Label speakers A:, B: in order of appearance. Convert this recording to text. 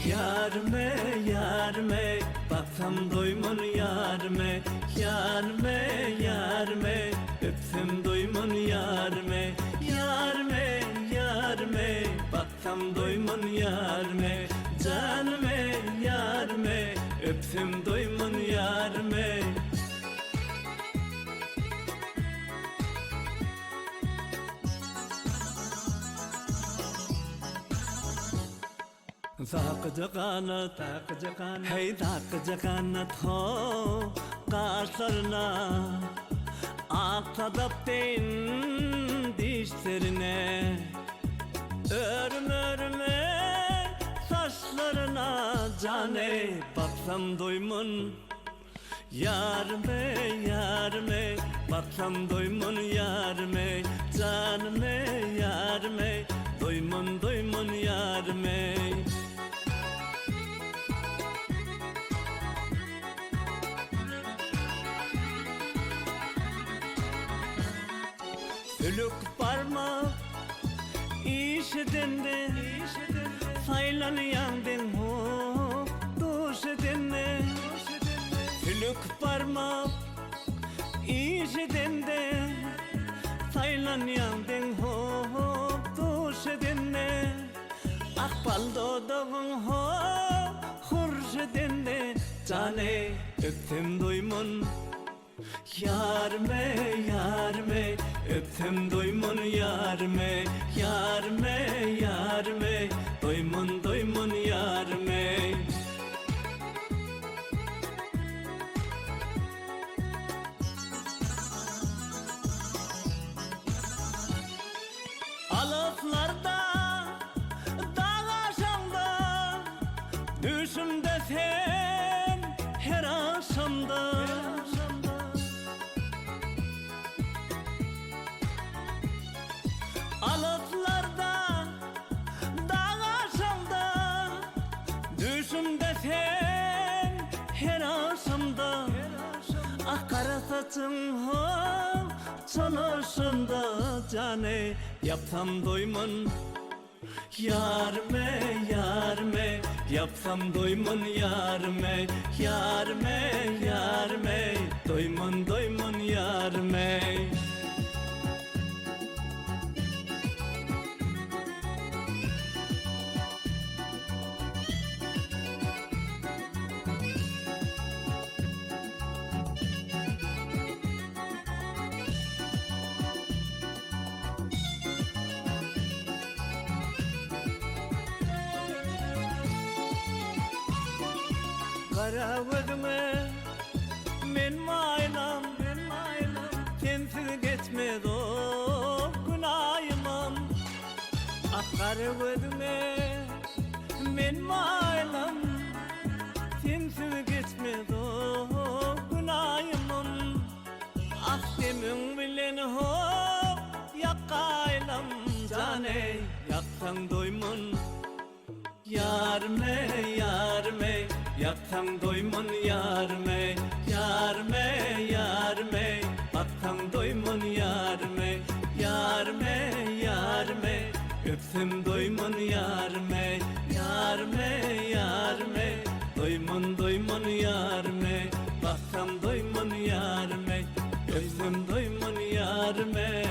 A: Yarime, yarime, baksam doymun yarime. Yarime, yarime, öpsem doymun yarime. Yarime, yarime, baksam doymun yarime. Canime, yarime, öpsem doymun yarime. Zakıcı kanat, hey zakıcı kanat ho kaşlarına, aksadaptın dişlerine, örme örme saçlarına cane, baksam doymun yarime, yarime, baksam doymun yarime. Canime, yarime, doymun doymun yarime. Sülük parmak işitinde, saylan yandın ho duş edinde. Sülük parmak işitinde, saylan yandın ho duş edinde. Akbal dodağın ho hurş edinde. Cane öptüm doymun yarime, yarime, öpsem doymun yarime. Yarime, yarime, doymun doymun yarime. Alıflarda, dağ aşamda, düşümde sen her akşamda. Alıflarda, dağ aşamda, düşümde sen her akşamda. Ah kara saçın ho çalışında, cane yapsam doymun yarime, yarime, yapsam doymun yarime. Yarime, yarime, doymun doymun yarime. Kara vurma men maylam, sensiz geçmez o günahımam. Kara vurma men maylam, sensiz geçmez o günahımam. Akdemin bilen ho yakaylam, cane yaksan doymun yarime, yarime, yaksam doymun yarime. Yarime, yarime, baksam doymun yarime. Yarime, yarime, öpsem doymun yarime. Yarime, yarime, doymun doymun yarime. Baksam doymun yarime, öpsem doymun yarime.